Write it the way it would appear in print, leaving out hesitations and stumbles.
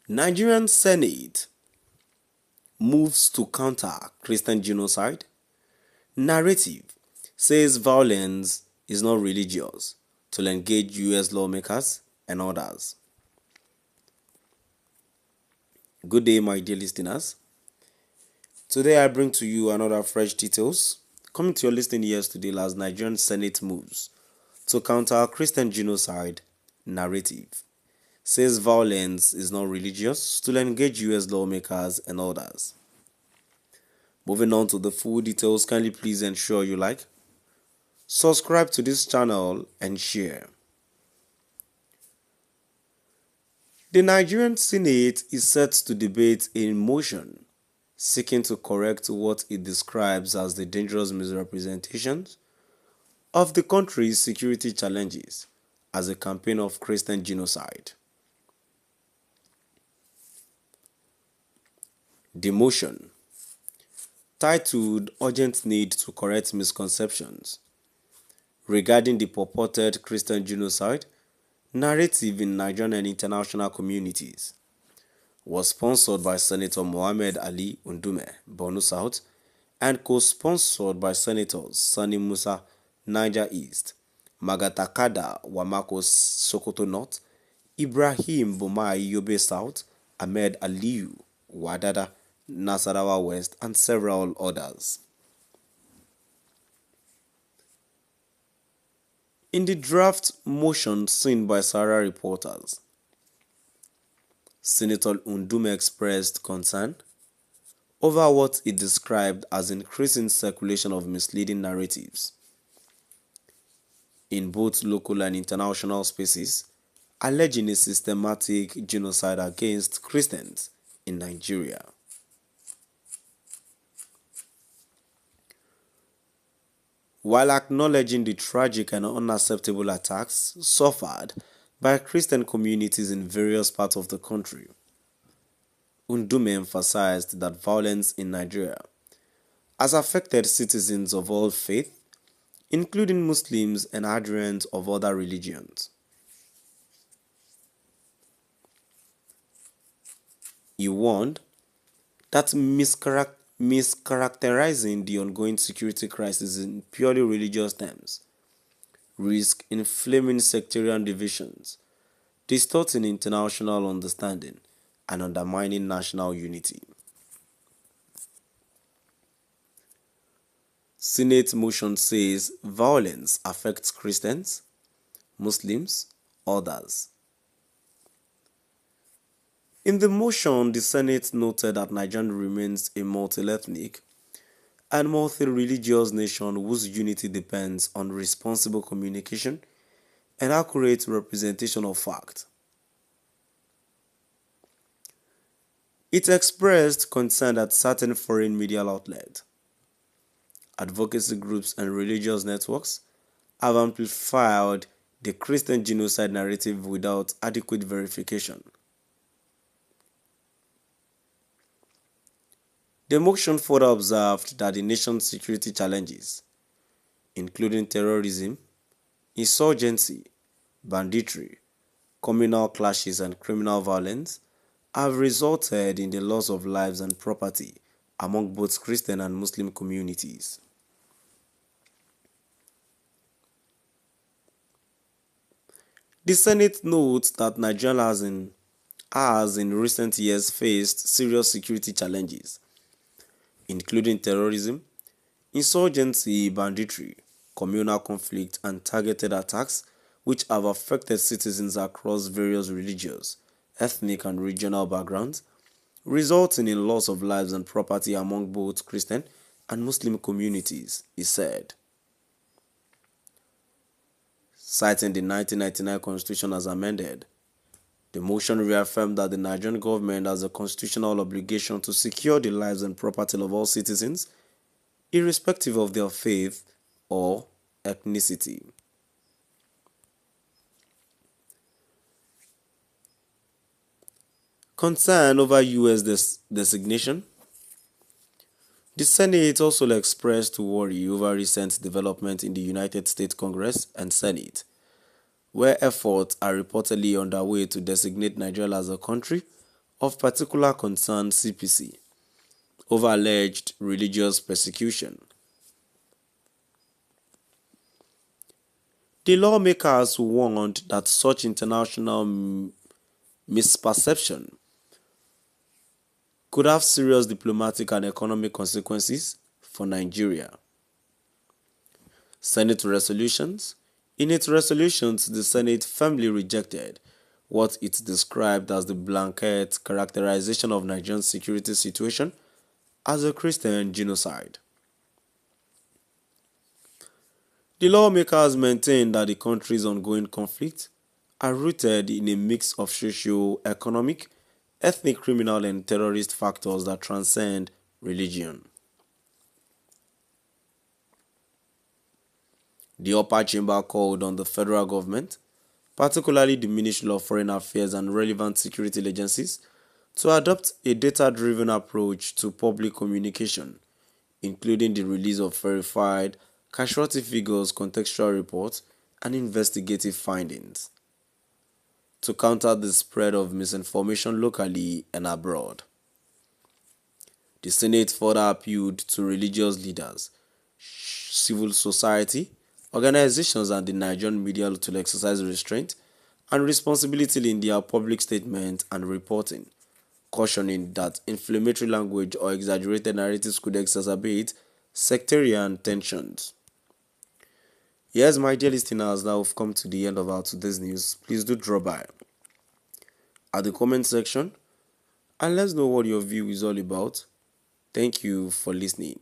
Nigerian Senate moves to counter Christian genocide. Narrative says violence is not religious to engage US lawmakers and others. Good day, my dear listeners. Today I bring to you another fresh details coming to your listening ears today as Nigerian Senate moves to counter Christian genocide. Narrative says violence is not religious to engage US lawmakers and others. Moving on to the full details, kindly please ensure you like, subscribe to this channel and share. The Nigerian Senate is set to debate a motion seeking to correct what it describes as the dangerous misrepresentations of the country's security challenges as a campaign of Christian genocide. The motion, titled Urgent Need to Correct Misconceptions Regarding the Purported Christian Genocide Narrative in Nigerian and International Communities, was sponsored by Senator Mohammed Ali Undume, Borno South, and co-sponsored by Senators Sani Musa, Niger East, Magatakada Wamako, Sokoto North, Ibrahim Bomai Yobe South, Ahmed Aliyu Wadada, Nasarawa West, and several others. In the draft motion seen by Sarah reporters, Senator Undume expressed concern over what he described as increasing circulation of misleading narratives in both local and international spaces, alleging a systematic genocide against Christians in Nigeria. While acknowledging the tragic and unacceptable attacks suffered by Christian communities in various parts of the country, Undume emphasized that violence in Nigeria has affected citizens of all faiths, including Muslims and adherents of other religions. He warned that mischaracterizing the ongoing security crisis in purely religious terms risk inflaming sectarian divisions, distorting international understanding, and undermining national unity. Senate motion says violence affects Christians, Muslims, others. In the motion, the Senate noted that Nigeria remains a multi-ethnic and multi-religious nation whose unity depends on responsible communication and accurate representation of fact. It expressed concern that certain foreign media outlets, advocacy groups, and religious networks have amplified the Christian genocide narrative without adequate verification. The motion further observed that the nation's security challenges, including terrorism, insurgency, banditry, communal clashes, and criminal violence, have resulted in the loss of lives and property among both Christian and Muslim communities. The Senate notes that Nigeria has in recent years faced serious security challenges, including terrorism, insurgency, banditry, communal conflict, and targeted attacks, which have affected citizens across various religious, ethnic, and regional backgrounds, resulting in loss of lives and property among both Christian and Muslim communities, he said. Citing the 1999 Constitution as amended, the motion reaffirmed that the Nigerian government has a constitutional obligation to secure the lives and property of all citizens, irrespective of their faith or ethnicity. Concern over U.S. designation. The Senate also expressed worry over recent development in the United States Congress and Senate, where efforts are reportedly underway to designate Nigeria as a country of Particular Concern (CPC) over alleged religious persecution. The lawmakers warned that such international misperception could have serious diplomatic and economic consequences for Nigeria. Senate resolutions. In its resolutions, the Senate firmly rejected what it described as the blanket characterization of Nigeria's security situation as a Christian genocide. The lawmakers maintained that the country's ongoing conflicts are rooted in a mix of socio-economic, ethnic, criminal, and terrorist factors that transcend religion. The upper chamber called on the federal government, particularly the Ministry of Foreign Affairs and relevant security agencies, to adopt a data-driven approach to public communication, including the release of verified casualty figures, contextual reports, and investigative findings, to counter the spread of misinformation locally and abroad. The Senate further appealed to religious leaders, civil society, organizations, and the Nigerian media to exercise restraint and responsibility in their public statements and reporting, cautioning that inflammatory language or exaggerated narratives could exacerbate sectarian tensions. Yes, my dear listeners, now we've come to the end of our today's news. Please do drop by at the comment section and let's know what your view is all about. Thank you for listening.